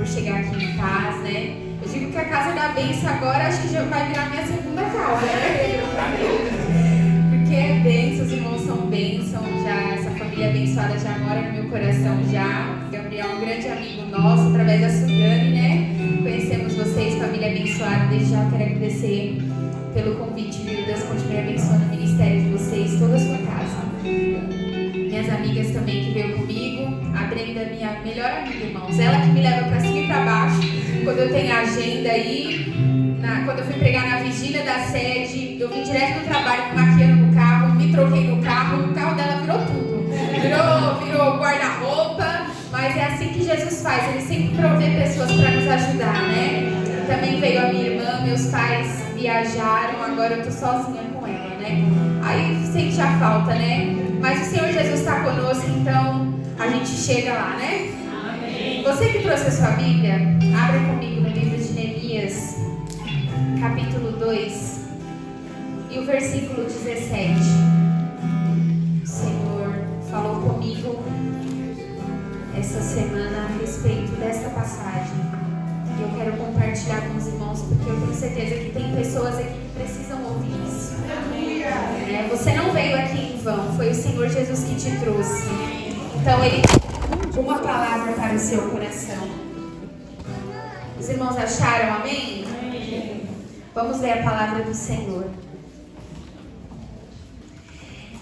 por chegar aqui em paz, né? Eu digo que a casa da bênção agora acho que já vai virar minha segunda casa, né? Porque é bênção, os irmãos são bênção, já, essa família abençoada já mora no meu coração já. Gabriel é um grande amigo nosso, através da Sugani, né? Conhecemos vocês, família abençoada, desde já eu quero agradecer pelo convite, viu? Deus continue abençoando o ministério de vocês, toda a sua casa. Minhas amigas também que veio comigo, a Brenda, minha melhor amiga, irmãos, ela que me leva pra cima e pra baixo, quando eu tenho agenda aí, quando eu fui pregar na vigília da sede, eu vim direto do trabalho maquiando no carro, me troquei no carro, o carro dela virou tudo, virou guarda-roupa, mas é assim que Jesus faz, ele sempre provê pessoas para nos ajudar, né? Também veio a minha irmã, meus pais viajaram, agora eu tô sozinha com ela, né? Aí sente a falta, né? Mas o Senhor Jesus está conosco, então a gente chega lá, né? Amém. Você que trouxe a sua Bíblia, abra comigo no livro de Neemias, capítulo 2, e o versículo 17. O Senhor falou comigo essa semana a respeito dessa passagem. E eu quero compartilhar com os irmãos, porque eu tenho certeza que tem pessoas aqui que precisam ouvir isso. Você não veio aqui em vão, foi o Senhor Jesus que te trouxe. Então Ele tem uma palavra para o seu coração. Os irmãos acharam, amém? Vamos ler a palavra do Senhor.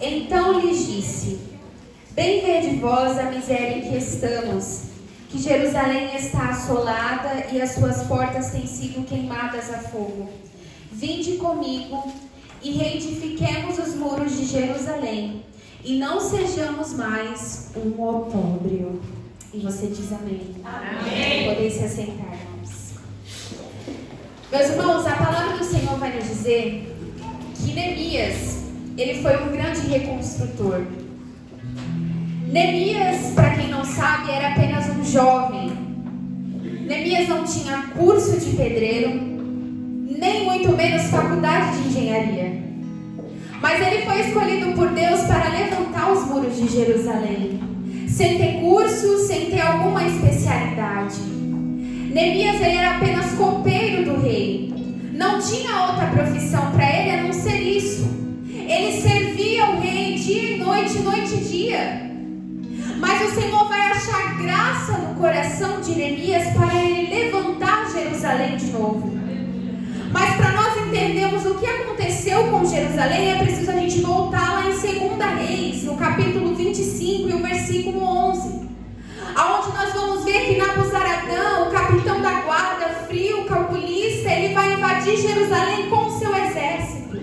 Então lhes disse: bem vede vós a miséria em que estamos, que Jerusalém está assolada e as suas portas têm sido queimadas a fogo. Vinde comigo e reedifiquemos os muros de Jerusalém, e não sejamos mais um opróbrio. E você diz amém. Amém. Podem se assentar, irmãos. Meus irmãos, a palavra do Senhor vai nos dizer que Neemias, ele foi um grande reconstrutor. Neemias, para quem não sabe, era apenas um jovem. Neemias não tinha curso de pedreiro, nem muito menos faculdade de engenharia. Mas ele foi escolhido por Deus para levantar os muros de Jerusalém, sem ter curso, sem ter alguma especialidade. Neemias, ele era apenas copeiro do rei. Não tinha outra profissão para ele a não ser isso. Ele servia o rei dia e noite e dia. Mas o Senhor vai achar graça no coração de Neemias para ele levantar Jerusalém de novo. Mas para nós entendermos o que aconteceu com Jerusalém, é preciso a gente voltar lá em 2 Reis, no capítulo 25 e o versículo 11. Aonde nós vamos ver que Nabuzaradã, o capitão da guarda, frio, calculista, ele vai invadir Jerusalém com o seu exército.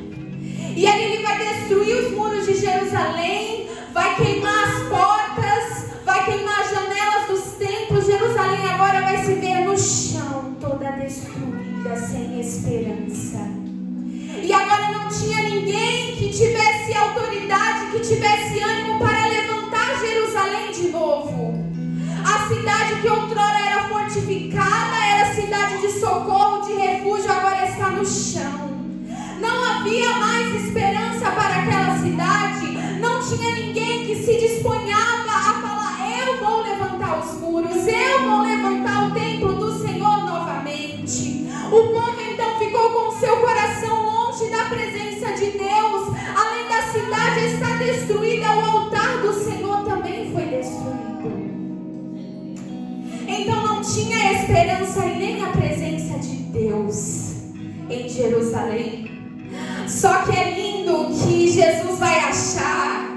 E aí ele vai destruir os muros de Jerusalém, vai queimar as portas, vai queimar as janelas dos templos. Jerusalém agora vai se ver no chão, toda destruída, sem esperança. E agora não tinha ninguém que tivesse autoridade, que tivesse ânimo para levantar Jerusalém de novo. A cidade que outrora era fortificada, era cidade de socorro, de refúgio, agora está no chão. Não havia mais esperança para aquela cidade. Não tinha ninguém que se disponhava a falar: eu vou levantar os muros, eu vou levantar o templo do Senhor novamente. O povo então ficou com seu coração longe da presença de Deus. Além da cidade estar destruída, o altar do Senhor também foi destruído. Então não tinha esperança e nem a presença de Deus em Jerusalém. Só que é lindo que Jesus vai achar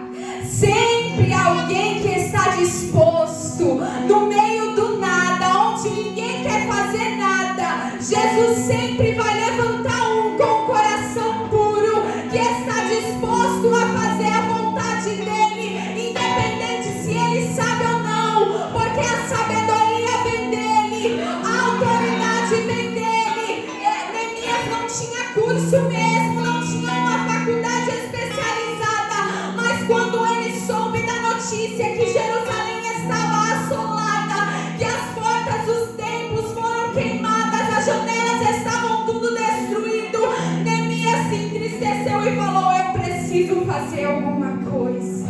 sempre alguém que está disposto, no meio do nada, onde ninguém quer fazer nada. Jesus sempre vai levantar um com o coração puro, que está disposto a fazer a vontade dele, independente se ele sabe ou não, porque a sabedoria vem dele, a autoridade vem dele. Neemias não tinha curso mesmo, não tinha uma faculdade especializada, mas quando ele soube da notícia que Jerusalém estava assolada, que as portas dos templos foram queimadas, as janelas estavam tudo destruído, Neemias se entristeceu e falou: eu preciso fazer alguma coisa.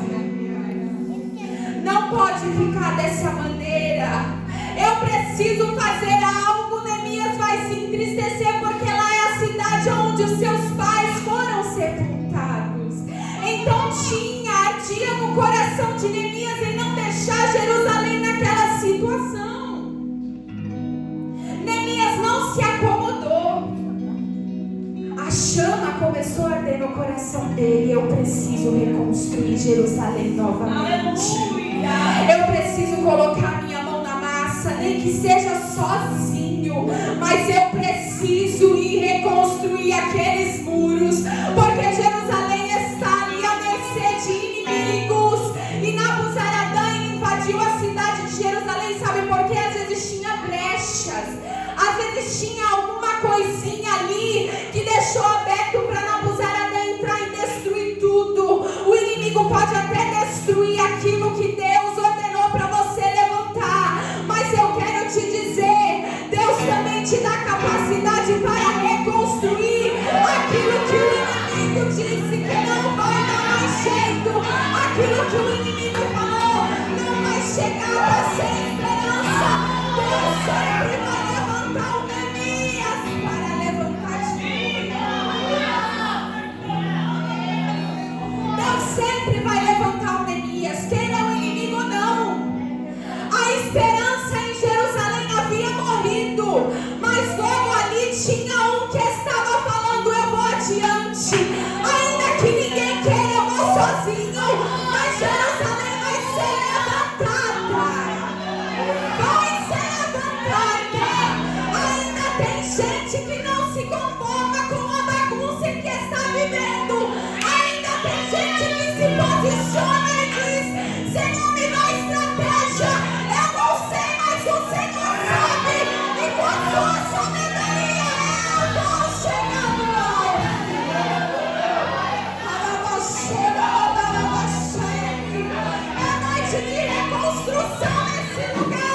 Não pode ficar dessa maneira. Eu preciso fazer algo. Neemias vai se entristecer porque lá é a cidade onde os seus pais foram sepultados. Então ardia no coração de Neemias em não deixar Jerusalém naquela situação. Neemias não se acomodou. A chama começou a arder no coração dele. Eu preciso reconstruir Jerusalém novamente. Eu preciso colocar minha mão na massa, nem que seja sozinho, mas eu preciso ir reconstruir aqueles muros, porque Jerusalém está ali à mercê de inimigos. E Nabuzaradã invadiu a cidade de Jerusalém, sabe por quê? Às vezes tinha brechas, às vezes tinha alguma coisinha ali que deixou aberto para Nabuzaradã entrar e destruir tudo. O inimigo pode até destruir aquilo que Deus ordenou para você levantar, mas eu quero te dizer, Deus também te dá capacidade para reconstruir aquilo que o inimigo disse que não vai dar mais jeito, aquilo que o inimigo falou não vai chegar a ser esperança. Deus sempre vai levantar o Neemias para levantar de novo. Deus sempre vai levantar o Neemias, queira o inimigo ou não. A esperança em Jerusalém havia morrido, mas logo ali tinha um que estava falando: eu vou adiante, ainda que ninguém queira, eu vou sozinho, mas Jerusalém vai ser levantada, vai ser levantada. Ainda tem gente que não se conforma com a bagunça em que está vivendo, ainda tem gente que se posiciona e diz: Senhor, me dá estratégia, eu não sei, mas o Senhor sabe, e com a sua sabedoria eu vou chegando. É noite de reconstrução nesse lugar.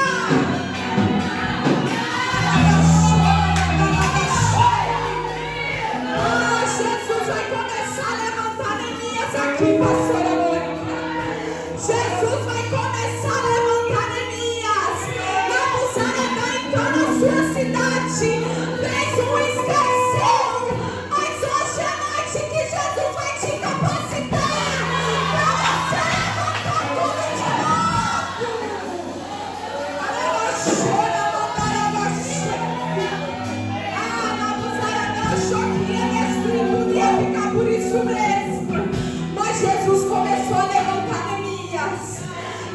Jesus vai começar a levantar Neemias aqui, pastora Mônica. Jesus vai começar a levantar Neemias. Nabuzaradã entrou na sua cidade, fez um escarcéu, mas hoje é noite que Jesus vai te capacitar para você levantar tudo de novo. Nabuzaradã achou que ia destruir tudo e ia ficar por isso mesmo, mas Jesus começou a levantar Neemias.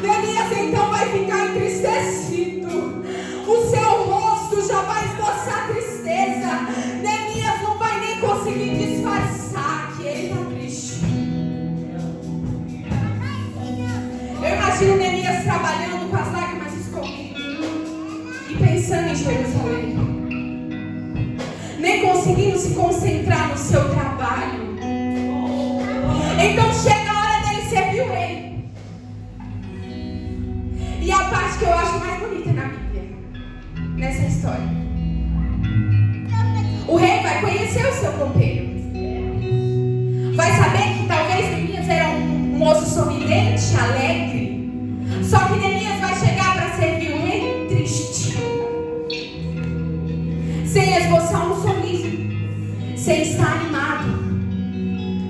Neemias então vai ficar entristecido, o seu rosto já vai esboçar tristeza. Neemias não vai nem conseguir disfarçar que ele está triste. Eu imagino Neemias trabalhando com as lágrimas escorrendo e pensando em Jerusalém, nem conseguindo se concentrar no seu trabalho. Então chega a hora dele servir o rei. E a parte que eu acho mais bonita na Bíblia, nessa história, o rei vai conhecer o seu copeiro, vai saber que talvez Neemias era um moço sorridente, alegre. Só que Neemias vai chegar para servir o rei triste, sem esboçar um sorriso, sem estar animado.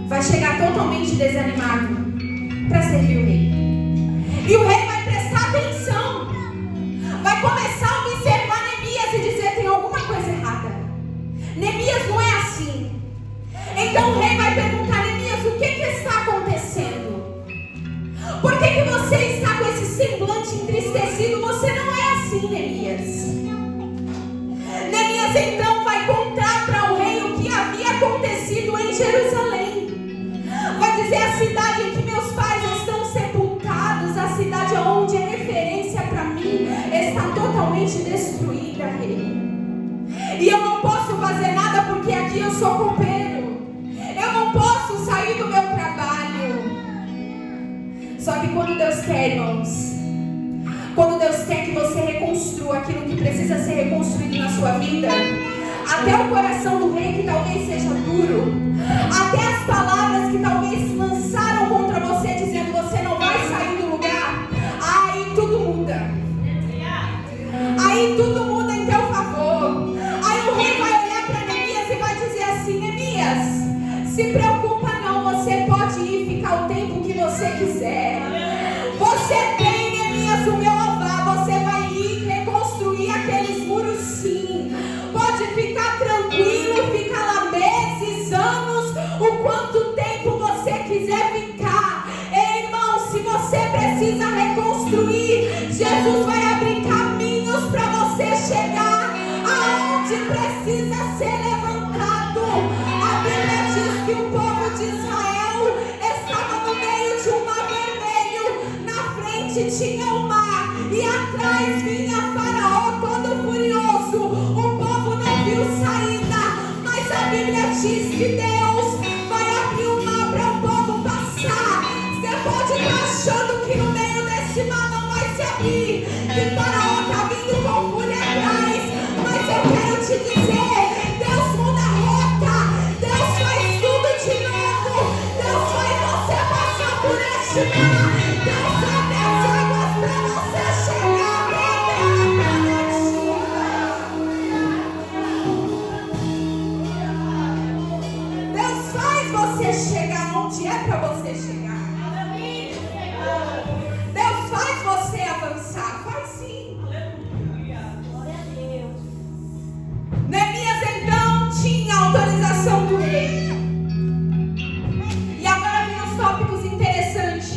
Vai chegar totalmente desanimado para servir o rei. E o rei vai prestar atenção, vai começar a observar Neemias e dizer: tem alguma coisa errada, Neemias não é assim. Então o rei vai perguntar: Neemias, o que está acontecendo? Por que você está com esse semblante entristecido? Você não é assim, Neemias. Neemias então vai contar para o rei o que havia acontecido em Jerusalém. Vai dizer: a cidade em que meus pais estão sepultados, a cidade onde é referência para mim, está totalmente destruída, rei. E eu não posso fazer nada porque aqui eu sou copeiro. Eu não posso sair do meu trabalho. Só que quando Deus quer, irmãos, quando Deus quer que você reconstrua aquilo que precisa ser reconstruído na sua vida, até o coração do rei que talvez seja duro, até as palavras que talvez lançaram contra você dizendo: você não vai sair do lugar, aí tudo muda. Aí Se preocupa não, você pode ir ficar o tempo que você quiser. Você tem, Neemias, o meu aval. Você vai ir reconstruir aqueles muros, sim. Pode ficar tranquilo, ficar lá meses, anos, o quanto tempo você quiser ficar. Ei, irmão, se você precisa reconstruir, Jesus vai abrir caminhos para você chegar aonde precisa ser levantado. A Bíblia diz que o povo de Israel estava no meio de um mar vermelho. Na frente tinha o mar e atrás vinha Faraó todo furioso. O povo não viu saída, mas a Bíblia diz que Deus vai abrir o mar para o povo passar. Você pode estar achando que no meio desse mar não vai se abrir, que Faraó está vindo com fúria atrás, mas eu quero te dizer, Deus muda a rota, Deus faz tudo de novo, Deus faz você passar por este mar, Deus abre as águas para você chegar até a prometida. Deus faz você chegar onde é para você chegar. Deus faz você avançar, faz sim. Neemias então tinha autorização do rei. E agora vem os tópicos interessantes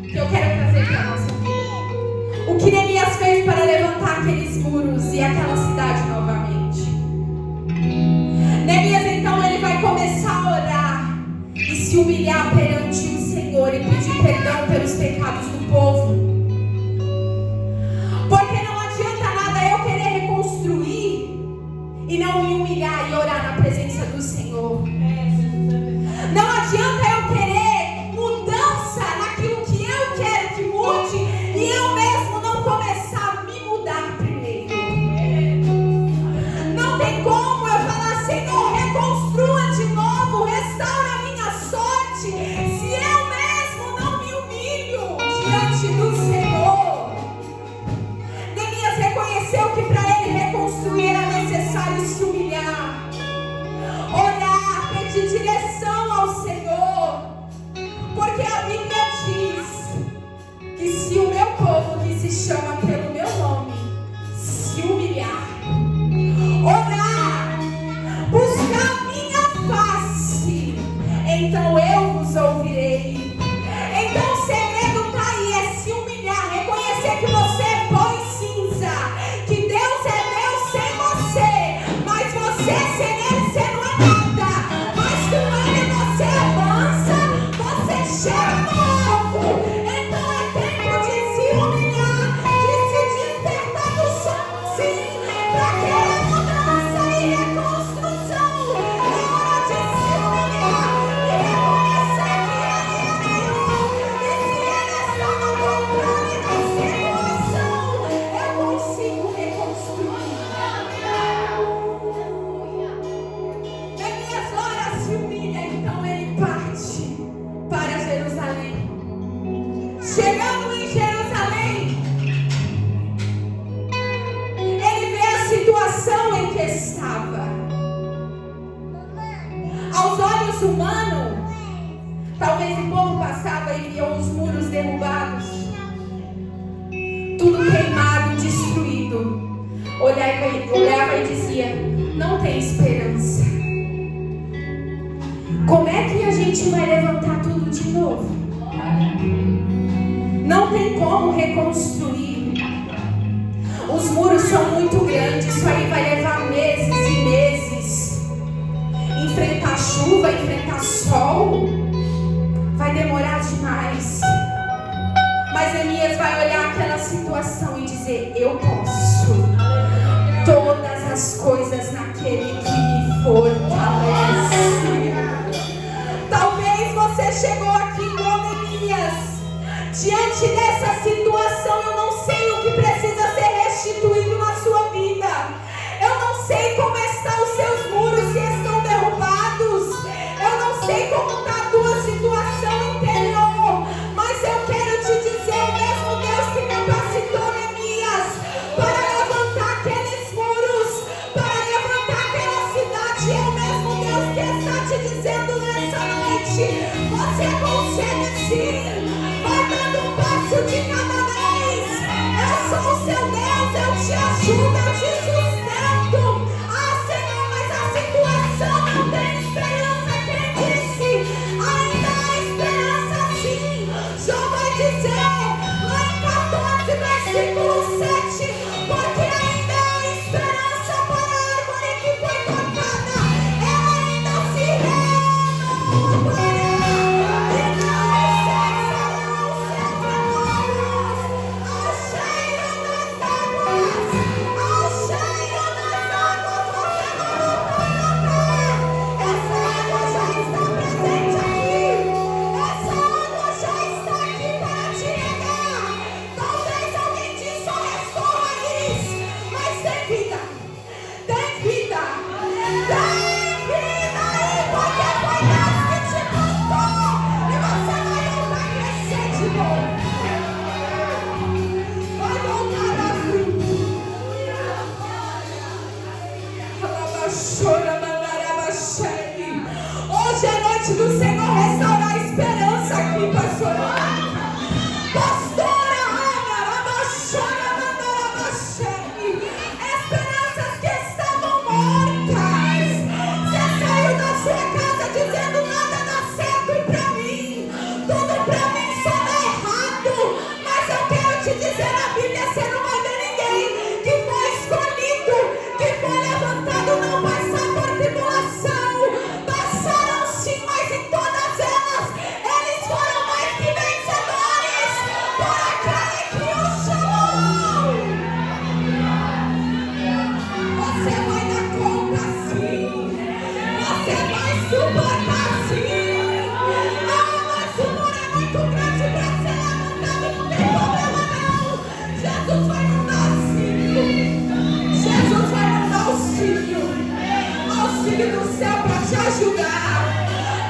que eu quero trazer para a nossa vida. O que Neemias fez para levantar aqueles muros e aquela cidade novamente. Neemias então ele vai começar a orar e se humilhar perante o Senhor e pedir perdão pelos pecados do povo. Porque não adianta nada eu querer reconstruir e não me humilhar e orar na presença do Senhor. Não adianta eu querer mudança naquilo que eu quero que mude e eu mesmo não começar a me mudar primeiro. Não tem como eu falar, Senhor, reconstrua de novo, restaura a minha sorte, se eu mesmo não me humilho diante do Senhor. Neemias reconheceu que para ele reconstruir era necessário se humilhar, orar, pedir direção ao Senhor, porque a Bíblia diz que se o meu povo que se chama pelo meu nome se humilhar, orar, buscar a minha face, então eu vos ouvirei. Então o segredo está aí, é se humilhar, reconhecer que você é pó e cinza, que Deus é Deus sem você, mas você sem Ele você não é nada, mas com Ele você avança, você chega no alvo. Então é tempo de se humilhar, de se despertar do sono, sim, para querer mudança e reconstrução. É hora de se humilhar e reconhecer que Ele é maior, e se Ele está no controle da situação, eu consigo reconstruir. Neemias ora, se humilha, então ele parte para Jerusalém. Chegando em Jerusalém, ele vê a situação em que estava. Aos olhos humanos, talvez o povo passava e via os muros derrubados, tudo queimado, destruído. Olhava e dizia, não tem esperança. Como é que a gente vai levantar tudo de novo? Não tem como reconstruir. Os muros são muito grandes, isso aí vai levar meses e meses. Enfrentar chuva, enfrentar sol, vai demorar demais. Mas Neemias vai olhar aquela situação e dizer, eu posso todas as coisas naquele que me fortalece. Talvez você chegou aqui igual Neemias, diante dessa situação. Eu não sei o que precisa ser restituído na sua vida, eu não sei como estão os seus muros, se estão derrubados, eu não sei como está a tua situação interior, mas eu quero te dizer, o mesmo Deus que capacitou Neemias para levantar aqueles muros, para levantar aquela cidade, é o mesmo Deus que está te dizendo nessa Você consegue sim. Vai dando um passo de cada vez. Eu sou o seu Deus, eu te ajudo, eu te sustento. Ah, Senhor, mas a situação não tem esperança. Quem disse? Ainda há esperança sim. Jó vai dizer, lá em 14, versículo 7, porque ainda há esperança para a árvore que foi cortada. Ela ainda se renovará. E não cessarão seus renoros. Ao cheiro das águas, ao cheiro das águas, você não voltará. Essa água já está presente aqui. Essa água já está aqui para te regar. Talvez alguém te só restou raiz, mas tem vida. Tem vida. Tem vida aí, porque foi Deus que te plantou. E você vai voltar a crescer de novo. Vai voltar a fruto. Hoje é noite do Senhor restaurar a esperança aqui, pastora. Pastora esperanças que estavam mortas. Você saiu da sua casa dizendo nada dá certo pra mim. Tudo pra mim só dá errado. Mas eu quero te dizer na Bíblia, você não vai ver ninguém que foi escolhido, que foi levantado, não passar por tribulação. Passaram sim, mas em todas elas eles foram mais que vencedores por aquele que os chamou. Você vai dar conta sim. Você vai suportar sim. Ah, mas o muro é muito grande para ser levantado, não tem problema não. Jesus vai mandar auxílio. Jesus vai mandar auxílio. Auxílio do céu para te ajudar.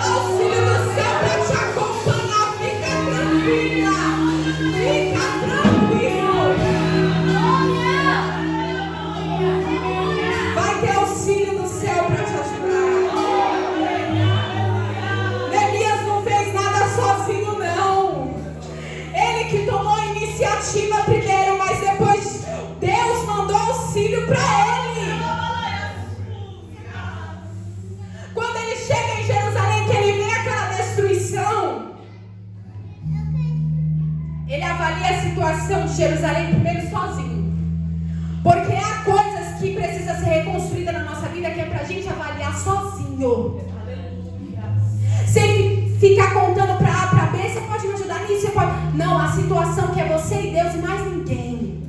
Auxílio do céu para te acompanhar. Fica tranquila. Fica tranquilo. Vai ter auxílio do céu para te ajudar. Neemias não fez nada sozinho, não. Ele que tomou a iniciativa primeiro, mas depois Deus mandou auxílio para ele. Quando ele chega em Jerusalém, que ele vê aquela destruição, ele avalia a situação de Jerusalém primeiro sozinho. Porque há coisas que precisam ser reconstruídas na nossa vida que é pra gente avaliar sozinho. Se ele ficar contando pra A, pra B, você pode me ajudar nisso, você pode. Não, a situação que é você e Deus e mais ninguém.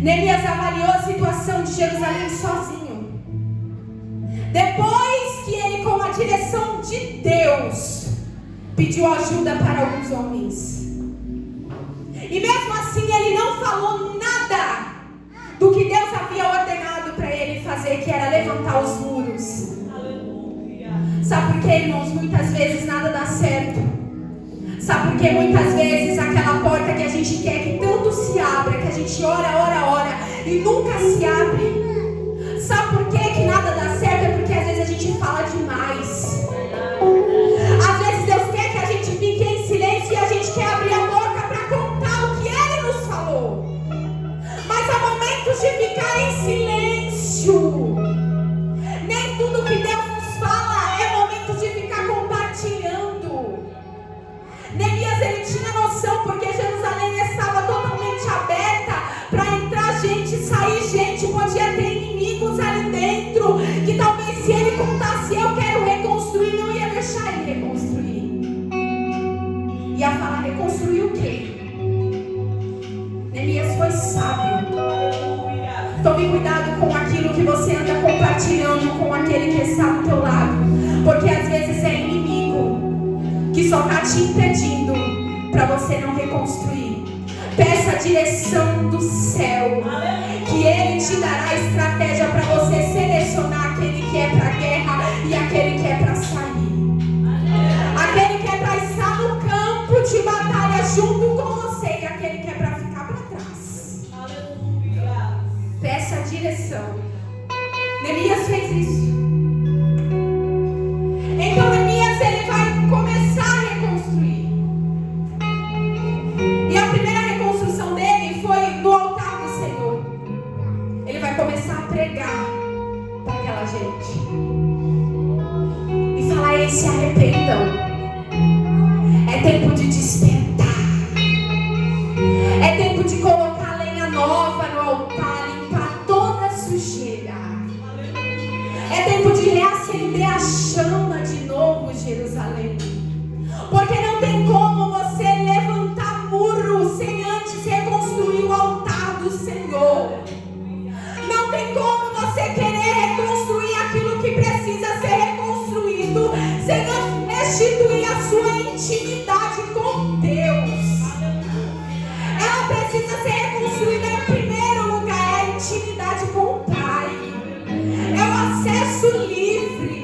Neemias avaliou a situação de Jerusalém sozinho. Depois que ele, com a direção de Deus, pediu ajuda para alguns homens. E mesmo assim ele não falou nada do que Deus havia ordenado para ele fazer, que era levantar os muros. Sabe por quê, irmãos? Muitas vezes nada dá certo. Sabe por quê? Muitas vezes aquela porta que a gente quer que tanto se abra, que a gente ora e nunca se abre. Sabe por quê que nada dá certo? É porque às vezes a gente fala demais. Às vezes Deus quer que a gente fique em silêncio e a gente quer abrir a boca para contar o que Ele nos falou. Mas há momentos de ficar em silêncio. Nem tudo que Deus nos fala é momento de ficar compartilhando. Neemias, ele tinha noção, porque Jerusalém estava totalmente aberta para entrar gente, sair gente, podia ter inimigos ali dentro, que talvez se ele contasse, eu quero reconstruir, não ia deixar ele reconstruir. Ia falar, reconstruir o quê? Neemias foi sábio. Tome cuidado com aquilo que você anda compartilhando com aquele que está do teu lado, porque às vezes é inimigo que só está te impedindo para você não reconstruir. Peça a direção do céu, que Ele te dará a estratégia para você selecionar aquele que é para a guerra e aquele que é para sair. Aquele que é para estar no campo de batalha junto com você e aquele que é para ficar para trás. Peça a direção. Neemias fez isso. Então Neemias, ele vai começar a pregar para aquela gente e falar: ei, se arrependam. É tempo de despertar. É tempo de colocar lenha nova no altar, limpar toda a sujeira. É tempo de reacender a chama de novo, Jerusalém. Porque não tem como você levantar muro sem antes reconstruir o altar do Senhor. Não tem como você querer reconstruir aquilo que precisa ser reconstruído sem antes restituir a sua intimidade com Deus. Ela precisa ser reconstruída em primeiro lugar. É a intimidade com o Pai. É o acesso livre.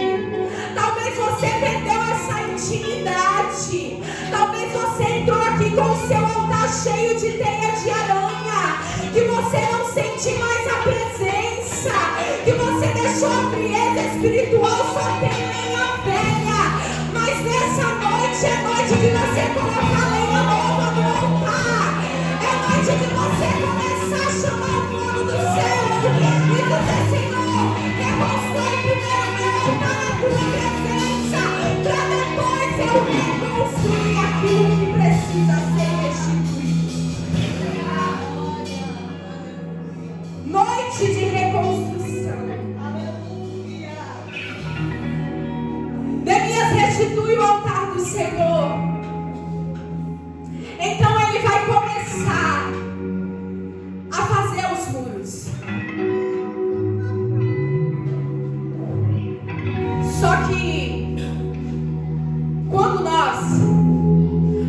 Talvez você perdeu essa intimidade. Talvez você entrou aqui com o seu altar cheio de teia de aranha, que você não sente mais a presença, que você deixou a frieza espiritual, só tem lenha velha. Mas nessa noite é noite de você colocar lenha nova no altar. É noite de você começar a chamar o fogo do céu e dizer: Senhor, reconstrói primeiro meu altar na tua presença, para depois eu reconstruir aquilo que precisa ser restituído. Noite de reconstrução. Neemias restitui o altar do Senhor. Então ele vai começar a fazer os muros. Só que quando nós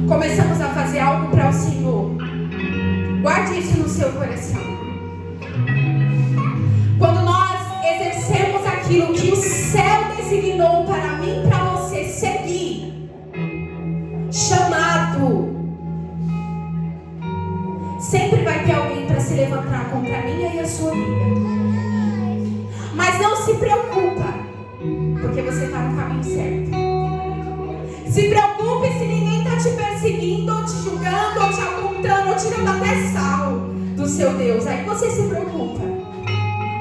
começamos a fazer algo para o Senhor, guarde isso no seu coração. Quando nós exercemos aquilo que o céu designou para mim, para você seguir, chamado, sempre vai ter alguém para se levantar contra a minha e a sua vida. Mas não se preocupa, porque você está no caminho certo. Se preocupe se ninguém está te perseguindo, ou te julgando, ou te apontando, ou tirando até sal do seu Deus. Aí você se preocupa.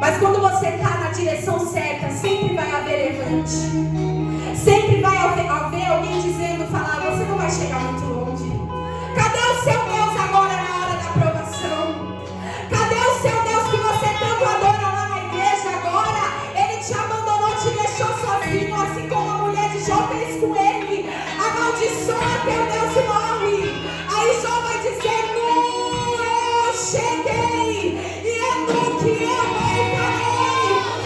Mas quando você está na direção certa, sempre vai haver levante. Sempre vai haver alguém dizendo, falar: você não vai chegar muito longe. Cadê o seu Deus agora na hora da aprovação? Cadê o seu Deus que você tanto adora lá na igreja agora? Ele te abandonou, te deixou sozinho, assim como a mulher de Jó fez com ele. Amaldiçoa teu Deus e morre. Aí Jó vai dizer: nu, eu cheguei, e é nu que eu voltarei.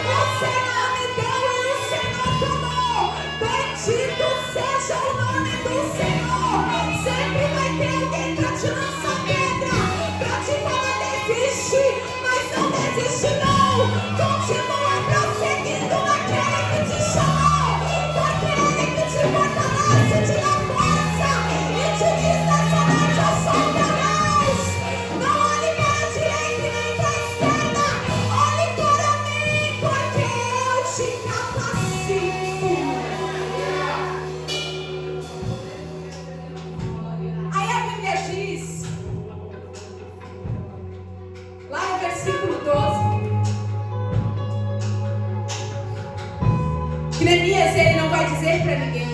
O Senhor me deu e o Senhor tomou. Bendito seja o nome do Senhor. Sempre vai ter alguém para te lançar pedra, para te falar: desiste, mas não desiste não. Continua prosseguindo naquele que te chamou, porque ele que te fortalece, te dá força e te diz: nessa noite eu sou teu Deus. Não olhe para a direita e nem para a esquerda, olhe para mim, porque eu te capacito. Aí a Bíblia diz, lá no versículo 12, que Neemias, ele não vai dizer para ninguém.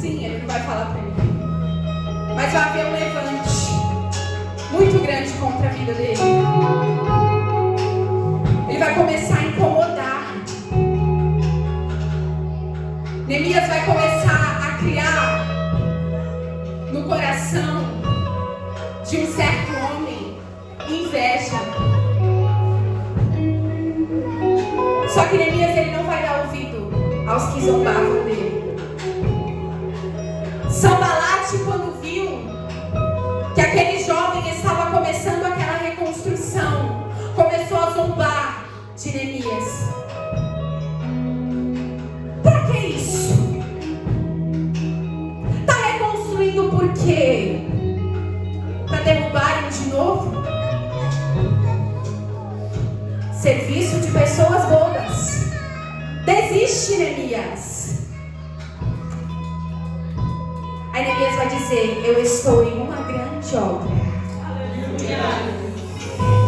Sim, ele não vai falar para ninguém. Mas vai haver um levante muito grande contra a vida dele. Ele vai começar a incomodar. Neemias vai começar a criar no coração de um certo homem inveja. Só que Neemias, ele não vai dar ouvido aos que zombavam dele. Sanbalate, quando viu que aquele jovem estava começando aquela reconstrução, começou a zombar de Neemias. Pra que isso? Tá reconstruindo por quê? Pra derrubarem de novo? Serviço de pessoas boas. Desiste, Neemias. Aí Neemias vai dizer: eu estou em uma grande obra.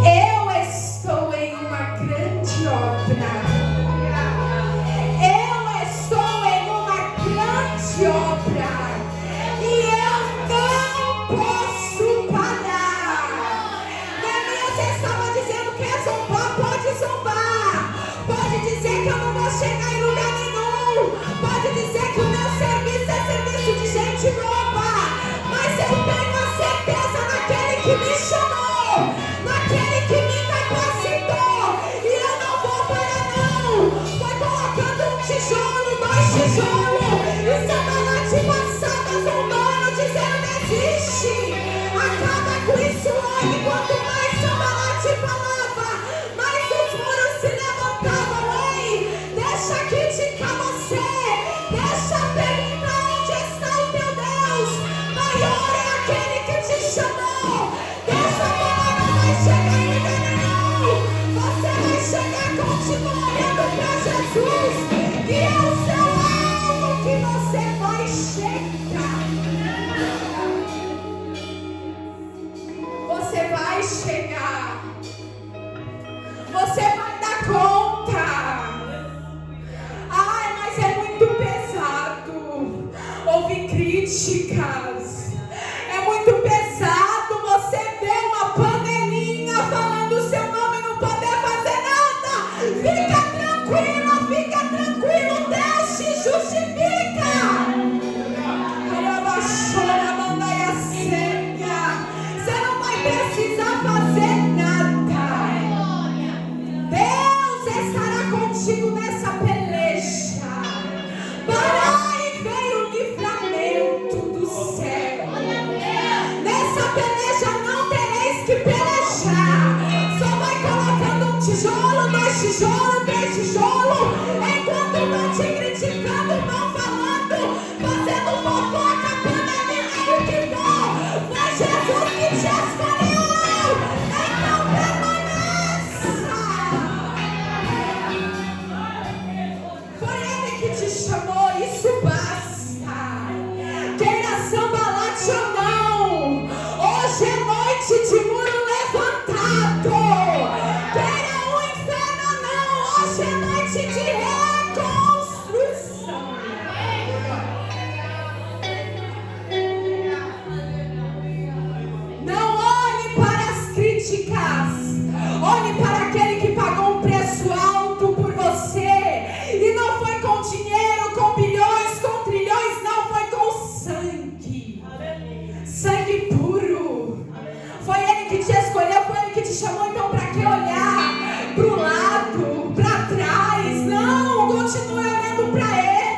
Eu estou em uma chegar em lugar nenhum. Pode dizer que o meu serviço é serviço de gente nova, mas eu tenho a certeza naquele que me chamou, naquele que me capacitou, e eu não vou parar não. Foi colocando um tijolo, 2 tijolos, e semana de passadas um dono dizendo não existe. Acaba com isso hoje. Quanto mais Sambalat falava, mais os muros se levantavam. Ei, deixa criticar você, deixa perguntar onde está o teu Deus. Maior é aquele que te chamou. Dessa palavra vai chegar em lugar nenhum. Você vai chegar, continua olhando para Jesus, que é o seu alvo, que você vai chegar. Você vai chegar. Você vai dar conta. Ai, mas é muito pesado ouvir críticas. É muito pesado você ver uma panelinha falando o seu nome e não poder fazer nada. Fica tranquilo, Deus te justifica. Você não vai precisar fazer nada. Deus estará contigo nessa peleja. Parai, veio o livramento do céu. Nessa peleja não tereis que pelejar. Só vai colocando um tijolo, 2 tijolos, 3 tijolos. Enquanto vão te criticando, vão falando, fazendo fofoca, panelinha e o que for. Foi Jesus que te escolheu. Então permaneça. Foi Ele que te chamou, isso basta. Queira Sambalat ou não, hoje é noite de muro levantado. Queira o inferno ou não, hoje é noite de reconstrução. Não olhe para as críticas, olhe para aquele que pagou um preço alto por você. E não foi com dinheiro, com bilhões, com trilhões, não, foi com sangue. Sangue puro. Foi Ele que te escolheu, foi Ele que te chamou. Então para que olhar para o lado, para trás? Não, continue olhando para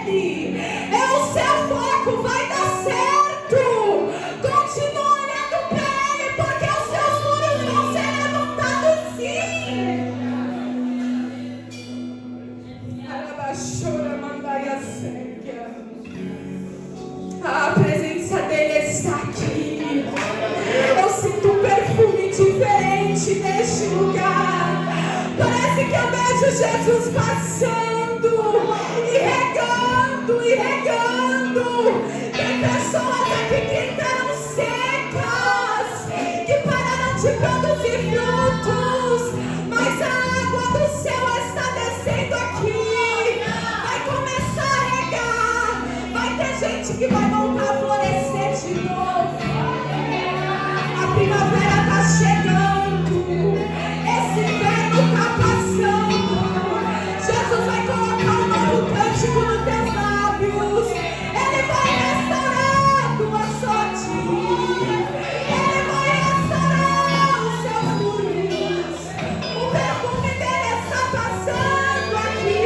Ele. É o seu foco, vai dar certo. Continue olhando para Ele, porque os seus muros vão ser levantados sim. A presença dele está aqui. Eu sinto um perfume diferente neste lugar. Parece que eu vejo Jesus passando e regando, e regando. Tem pessoas aqui que estão secas, que pararam de produzir frutos, mas a água do céu está descendo aqui. Vai começar a regar. Vai ter gente que vai voltar a florescer de novo. A primavera está chegando. Esse inverno está passando. Jesus vai colocar um novo cântico nos teus lábios. Ele vai restaurar tua sorte. Ele vai restaurar os seus muros. O perfume dele está passando aqui.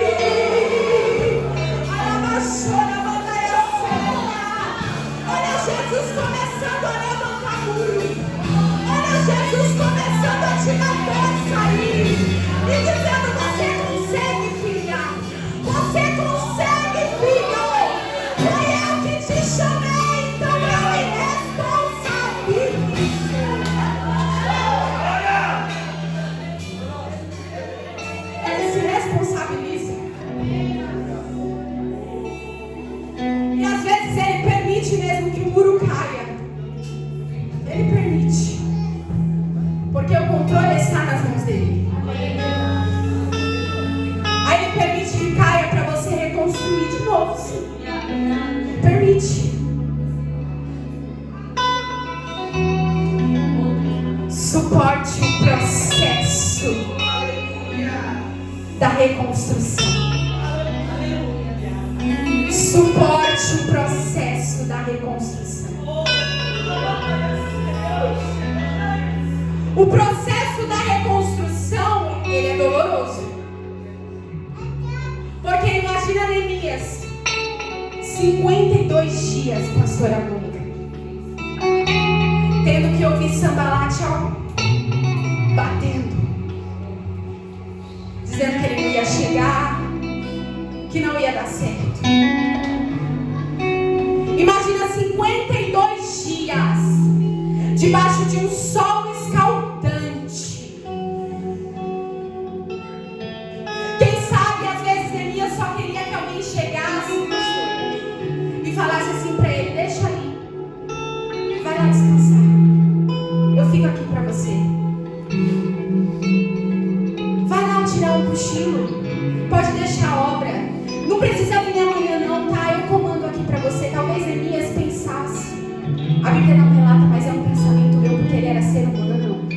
Olha Jesus começando a levantar muro. Olha Jesus começando a te dar força aí. E dizendo, você consegue, filha. Você consegue, filho. Foi eu que te chamei, então eu me responsabilizo. Ele se responsabiliza. E às vezes Ele permite mesmo que o muro caia. Ele permite. Porque o controle está nas mãos dele. Aí Ele permite que caia para você reconstruir de novo. Sim. Permite. Suporte o processo da reconstrução. Suporte o processo da reconstrução. O processo da reconstrução, ele é doloroso. Porque imagina Neemias, 52 dias, pastora Mônica, tendo que ouvir Sanbalat, batendo, dizendo que ele não ia chegar, que não ia dar certo. Imagina 52 dias debaixo de um sol escaldante. Quem sabe às vezes Neemias só queria que alguém chegasse e falasse assim para ele: deixa aí, vai lá descansar, eu fico aqui para você. Vai lá tirar um cochilo, pode deixar a obra, não precisa vir amanhã não, tá? Eu comando aqui para você. Talvez Neemias pensasse, a Bíblia não relata, mas é um pensamento meu, porque ele era ser humano.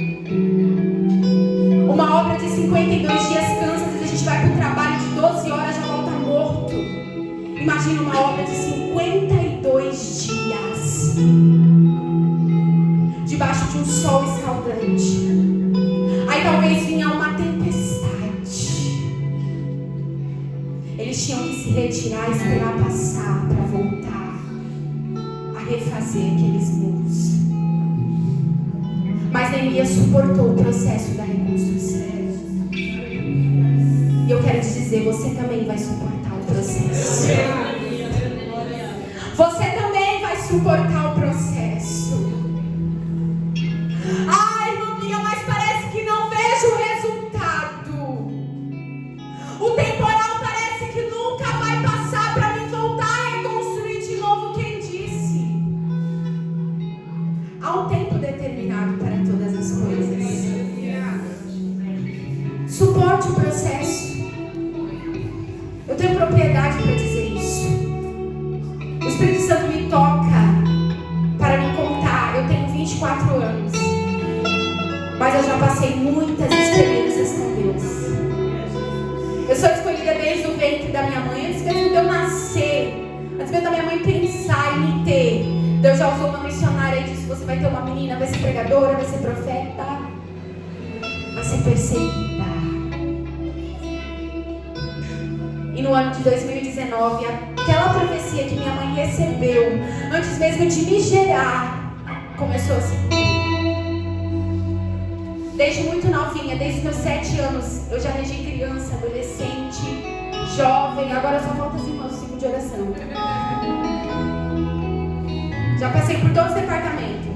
Uma obra de 52 dias cansa, às vezes a gente vai para o trabalho de 12 horas, já volta morto. Imagina uma obra de 52 dias debaixo de um sol escaldante. Aí talvez vinha uma tempestade. Eles tinham que se retirar e esperar passar para voltar a refazer aqueles muros. Mas Neemias suportou o processo da reconstrução. E eu quero te dizer, você também vai suportar o processo. Você também vai suportar o processo. Ai, maminha, mas parece que não vejo o resultado. O temporal parece que nunca vai passar para mim voltar a reconstruir de novo. Quem disse? Há um tempo determinado para todas as coisas. Suporte o processo. Eu tenho propriedade para dizer isso. O Espírito Santo me toca para me contar. Eu tenho 24 anos, mas eu já passei muitas experiências com Deus. Eu sou escolhida desde o ventre da minha mãe, antes mesmo de eu nascer, antes mesmo da minha mãe pensar em me ter. Deus já usou uma missionária e disse: você vai ter uma menina, vai ser pregadora, vai ser profeta, vai ser perseguida. E no ano de 2019, aquela profecia que minha mãe recebeu, antes mesmo de me gerar, começou assim. Desde muito novinha, desde os meus 7 anos, eu já regi criança, adolescente, jovem. Agora só falta os irmãos do ciclo de oração. Já passei por todos os departamentos.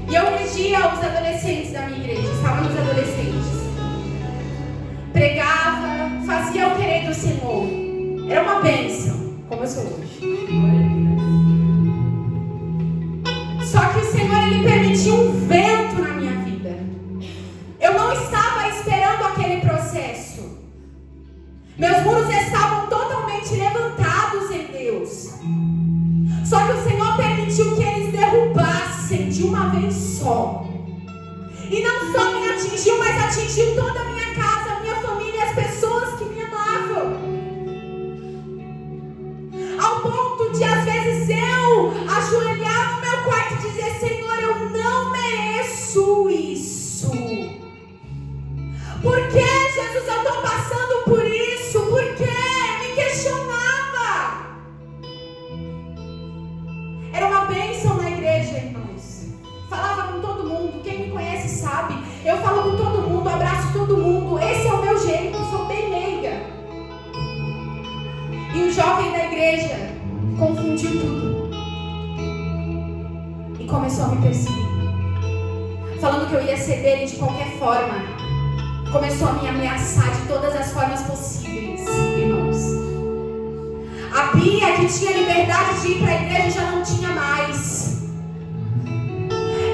E eu regia os adolescentes da minha igreja. Estava nos adolescentes. Pregava, fazia o querer do Senhor. Era uma bênção, como eu sou hoje. Só que o Senhor, Ele permitiu um vento na minha vida. Eu não estava esperando aquele processo. Meus muros estavam totalmente levantados em Deus. Só que o Senhor permitiu que eles derrubassem de uma vez só. E não só me atingiu, mas atingiu toda a minha casa, a minha família e as pessoas que me amavam. Ao ponto de, às vezes, eu ajoelhar no meu quarto e dizer: Senhor, eu não mereço isso. Por que, Jesus, eu estou passando por isso? Por quê? Me questionava. Era uma bênção na igreja, irmãos. Falava com todo mundo. Quem me conhece sabe. Eu falo com todo mundo, abraço todo mundo. Esse é o meu jeito, sou bem meiga. E um jovem da igreja confundiu tudo e começou a me perseguir, falando que eu ia ser dele de qualquer forma. Começou a me ameaçar de todas as formas possíveis, irmãos. A Bia, que tinha liberdade de ir para a igreja, já não tinha mais.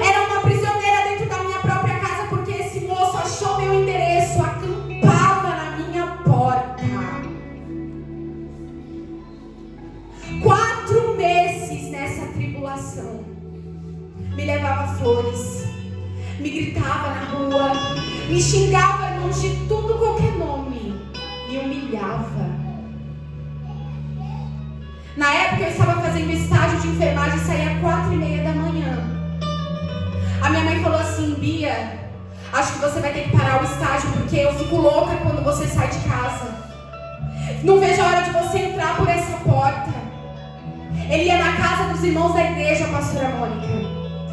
Era uma prisioneira dentro da minha própria casa, porque esse moço achou meu endereço, acampava na minha porta. 4 meses nessa tribulação. Me levava flores, me gritava na rua, me xingava de tudo, qualquer nome, me humilhava. fazendo estágio de enfermagem e saía às 4h30 da manhã. A minha mãe falou assim: Bia, acho que você vai ter que parar o estágio, porque eu fico louca quando você sai de casa. Não vejo a hora de você entrar por essa porta. Ele ia na casa dos irmãos da igreja, a pastora Mônica,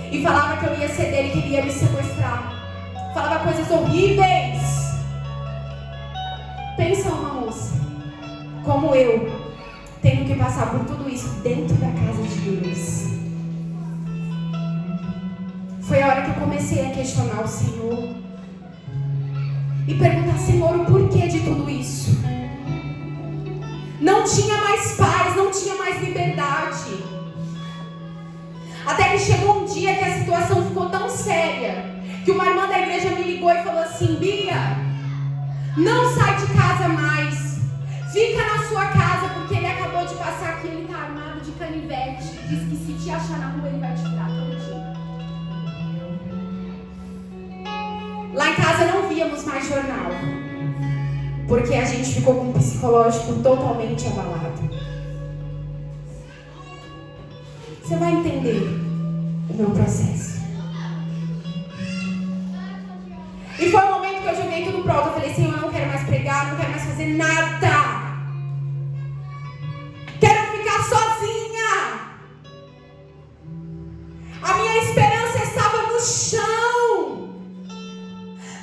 e falava que eu ia ser dele, que ele ia me sequestrar. Falava coisas horríveis. Pensa uma moça como eu, tendo que passar por tudo isso dentro da casa de Deus. Foi a hora que eu comecei a questionar o Senhor e perguntar: Senhor, o porquê de tudo isso? Não tinha mais paz, não tinha mais liberdade. Até que chegou um dia que a situação ficou tão séria que uma irmã da igreja me ligou e falou assim: Bia, não sai de casa mais, fica na sua casa, porque ele acabou de passar aqui, ele está armado de canivete, diz que se te achar na rua ele vai te tirar todo dia. Lá em casa não víamos mais jornal, porque a gente ficou com o psicológico totalmente abalado. Você vai entender o meu processo. E foi o momento que eu joguei tudo pronto. Eu falei: Senhor, eu não quero mais pregar, não quero mais fazer nada. Quero ficar sozinha. A minha esperança estava no chão.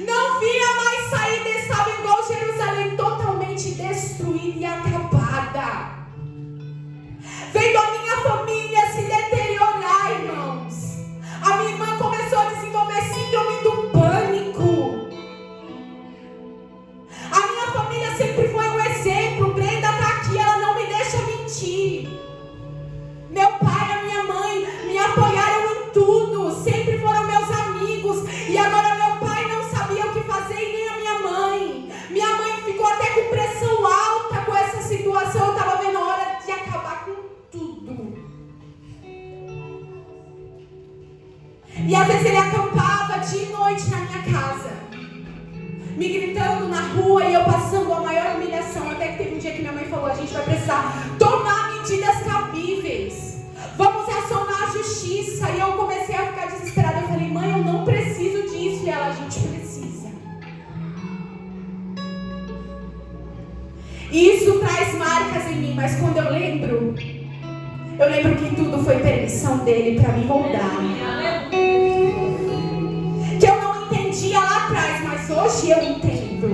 Não via mais saída, estava igual Jerusalém, totalmente destruída e acabada. Vendo a minha família se deteriorar, irmãos. A minha irmã começou a desenvolver síndrome do pânico. A minha família sempre foi um exemplo. Brenda está aqui, ela não me deixa mentir. Meu pai e a minha mãe me apoiaram em tudo, sempre foram meus amigos. E agora meu pai não sabia o que fazer e nem a minha mãe. Minha mãe ficou até com pressão alta com essa situação. Eu estava vendo a hora de acabar com tudo. E às vezes ele acampava de noite na minha casa, me gritando na rua e eu passando a maior humilhação. Até que teve um dia que minha mãe falou: a gente vai precisar tomar medidas cabíveis, vamos acionar a justiça. E eu comecei a ficar desesperada. Eu falei: mãe, eu não preciso disso. E ela: a gente precisa. E isso traz marcas em mim, mas quando eu lembro que tudo foi permissão dele para me moldar. Que eu não entendia lá atrás, mas hoje eu entendo.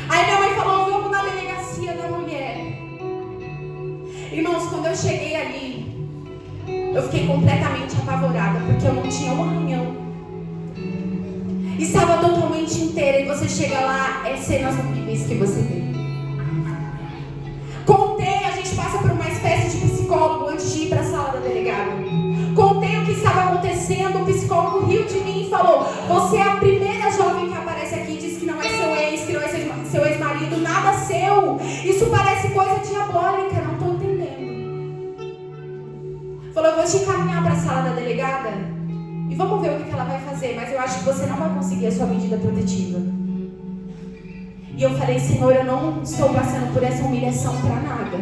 Aí minha mãe falou: vamos na delegacia da mulher. Irmãos, quando eu cheguei ali, eu fiquei completamente apavorada, porque eu não tinha um arranhão. Estava totalmente inteira. E você chega lá, é cenas horríveis que você vê. Contei, a gente passa por uma espécie de psicólogo antes de ir para a sala da delegada. Contei o que estava acontecendo. O psicólogo riu de mim e falou: você é a primeira jovem que aparece aqui, diz que não é seu ex, que não é seu ex-marido, nada seu. Isso parece coisa diabólica, não estou entendendo. Falou: eu vou te encaminhar para a sala da delegada e vamos ver o que ela vai fazer, mas eu acho que você não vai conseguir a sua medida protetiva. E eu falei: Senhor, eu não estou passando por essa humilhação para nada.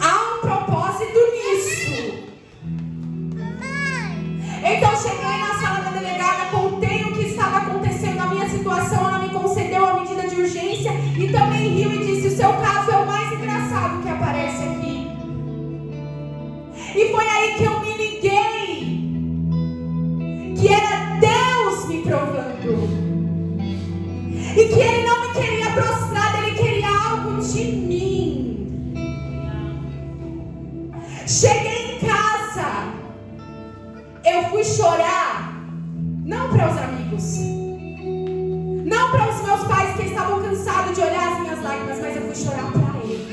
Há um propósito nisso. Então cheguei na sala da delegada, contei o que estava acontecendo na minha situação. Ela me concedeu a medida de urgência e também riu e disse: o seu caso é o mais engraçado que aparece aqui. E foi aí que eu me liguei que era Deus me provando. E que Ele não me queria prostrada, Ele queria algo de mim. Cheguei em casa, eu fui chorar, não para os amigos, não para os meus pais que estavam cansados de olhar as minhas lágrimas, mas eu fui chorar para Ele.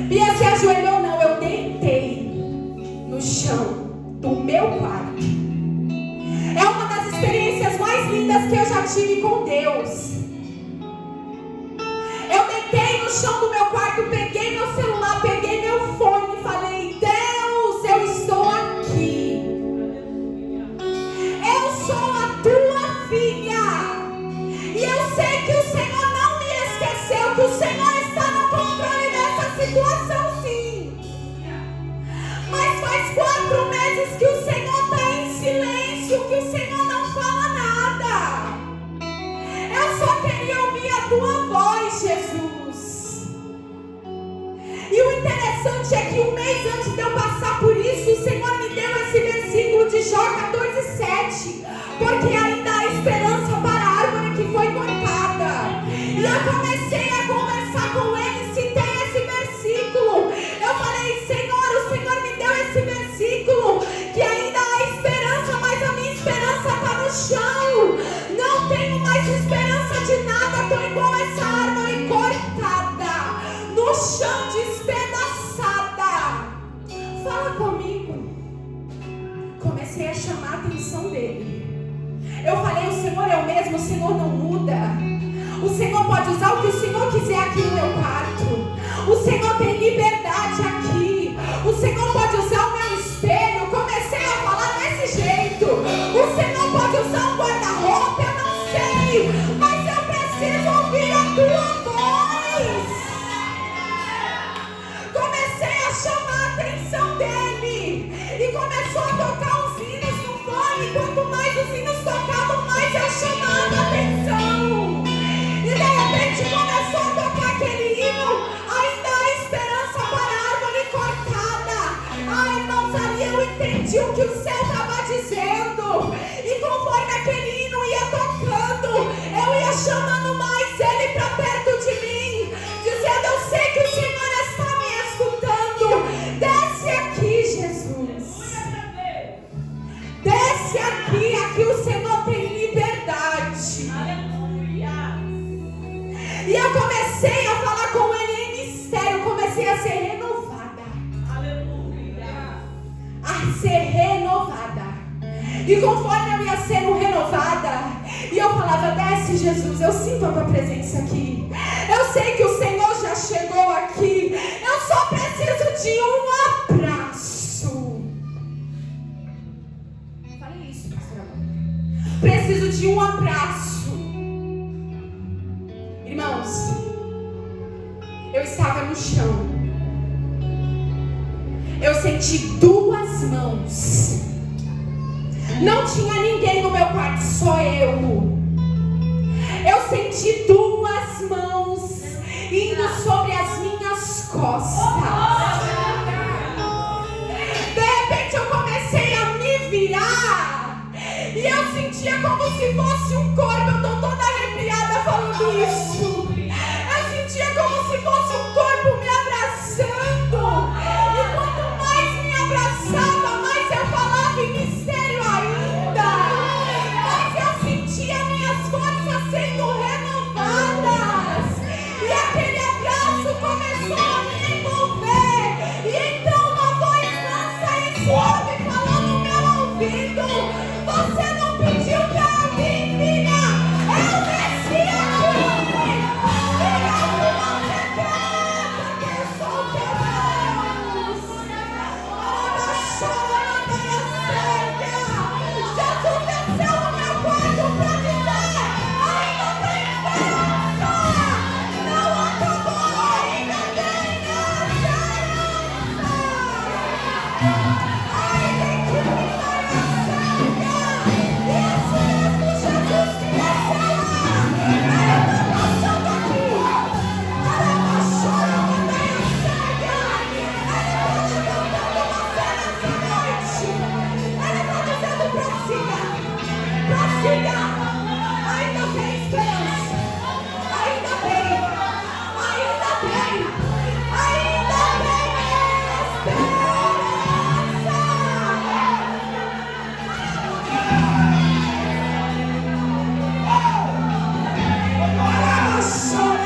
Bia se ajoelhou, não, eu deitei no chão do meu quarto. É uma das experiências mais lindas que eu já tive com Deus. Eu deitei no chão do meu quarto, peguei meu celular, peguei meu fone e falei: Deus, eu estou aqui. Eu sou a tua filha. E eu sei que o Senhor não me esqueceu, interessante é que um mês antes de eu passar por isso, o Senhor me deu esse versículo de Jó 14:7, porque ainda há esperança para a árvore que foi cortada. E eu comecei a conversar com ele, citei esse versículo. Eu falei: Senhor, o Senhor me deu esse versículo, que ainda há esperança, mas a minha esperança está no chão. Não tenho mais esperança de nada, estou igual essa árvore cortada, no chão, despedaçada. Fala comigo. Comecei a chamar a atenção dele. Eu falei: o Senhor é o mesmo, o Senhor não muda. O Senhor pode usar o que o Senhor quiser aqui no meu quarto. O Senhor tem liberdade aqui. O Senhor pode usar o meu espelho. Comecei a falar desse jeito. O Senhor pode usar um guarda-roupa, eu não sei, mas eu preciso ouvir a tua voz. Comecei a chamar a atenção dele. E começou a tocar os hinos no fone. Quanto mais os hinos tocavam, mais eu chamava a atenção. E de repente começou a tocar aquele hino: ainda há esperança para a árvore cortada. Ai, irmãos, ali eu entendi o que o céu estava dizendo. E conforme aquele hino ia tocando, eu ia chamando mais ele para perto de mim, dizendo: eu sei que o Senhor está me escutando. Desce aqui, Jesus. Desce aqui, aqui o Senhor tem liberdade. Aleluia. E eu comecei a falar com ele em mistério, comecei a ser renovada. Aleluia. A ser renovada. E conforme eu ia sendo renovada, e eu falava: desce, Jesus, eu sinto a tua presença aqui. Eu sei que o Senhor já chegou aqui. Eu só preciso de um abraço. Falei isso, pastor amor. Preciso de um abraço. Irmãos, eu estava no chão. Eu senti duas mãos. Não tinha ninguém no meu quarto, só eu. Eu senti duas mãos indo sobre as minhas costas. De repente eu comecei a me virar e eu sentia como se fosse um corpo. Eu estou toda arrepiada falando isso. Eu sentia como se fosse um corpo me abraçando. E quanto mais me abraçava, mais eu falava em mistério ainda. Mas eu sentia minhas forças sendo renovadas. E aquele abraço começou a me envolver. E então uma voz mansa e suave falou no meu ouvido: você não pediu pra mim, filha. Eu desci aqui. Filha, você quer, porque eu sou teu Deus. Jesus desceu no meu quarto pra dizer: ainda tem esperança. Não acabou, ainda tem esperança. Ai, tem que me dar a cega. E esse mesmo Jesus que desceu lá, ele está passando aqui. Ele baixou a montanha cega. Ele está te cantando uma cena essa noite. Ele está dizendo: prossiga, prossiga. Ainda tem esperança. Ainda tem, ainda tem, ainda tem esperança.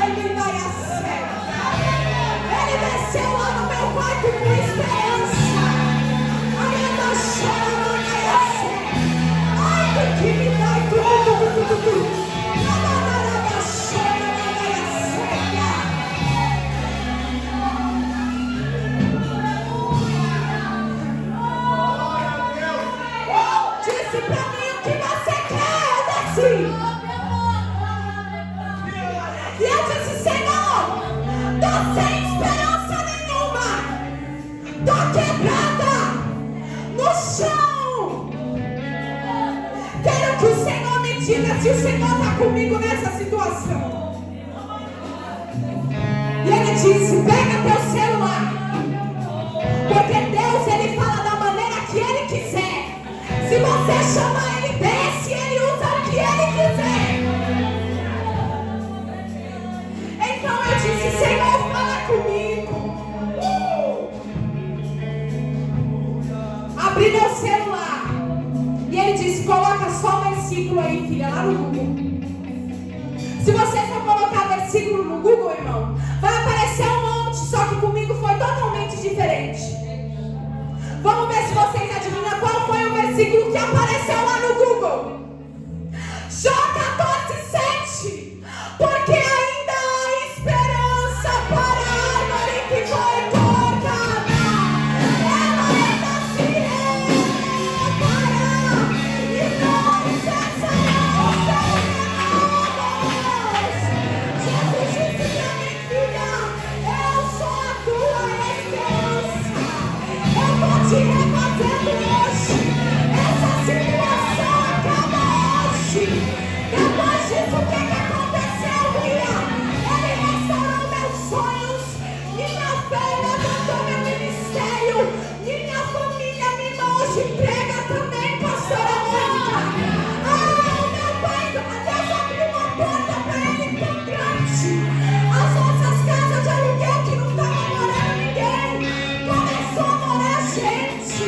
Ele vai a cega. Ele desceu lá no meu quarto com esperança. Ainda chora, vai a cega. Ai, tem que me dar tudo. Disse pra mim o que você quer, eu desci. E eu disse: Senhor, tô sem esperança nenhuma. Tô quebrada no chão. Quero que o Senhor me diga se o Senhor está comigo nessa situação. E ele disse: pega teu celular. Porque Deus, Ele fala da maneira que Ele quiser. Se você chamar, Ele desce, Ele usa o que Ele quiser. Então eu disse: Senhor, fala comigo. Abri meu celular e Ele disse: coloca só o versículo aí, filha, lá no Google. Se você for colocar versículo no Google, irmão, vai aparecer um monte, só que comigo foi totalmente diferente. Vamos ver se vocês adivinham qual foi o versículo que apareceu lá no Google. Jó 14:7. Porque ainda há esperança para a árvore que foi cortada. Ela ainda se reparará e não cessará o seu renovo. Jesus disse pra mim: filha, eu sou a tua esperança. Eu vou te refazendo hoje. Essa situação acaba hoje. Depois disso, o que aconteceu, Lia? Ele restaurou meus sonhos. Minha fé levantou meu ministério. Minha família me hoje prega também, pastora Mônica. Meu pai, Deus abriu uma porta para ele encontrante. As nossas casas de aluguel que não estavam morando ninguém, começou a morar gente.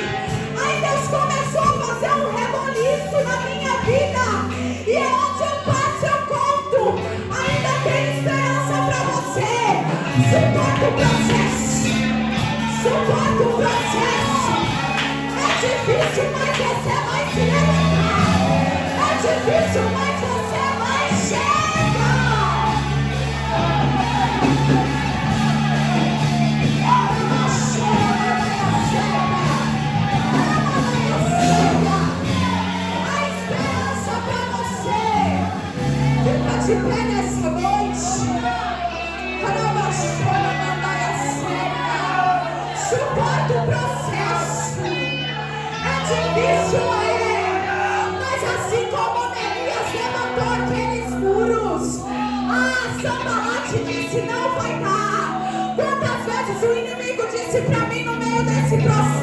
Aí Deus começou a fazer um reboliço na minha vida. E onde eu passo eu conto. Ainda tem esperança para você. Suporta o processo. Suporta o processo. É difícil, mas você vai se levantar. É difícil, mas você vai chegar. A esperança para você. Fica de pé nessa noite. Suporta o processo. É difícil, mas assim como Neemias levantou aqueles muros, Sanbalate disse: não vai dar. Quantas vezes o inimigo disse para mim no meio desse processo: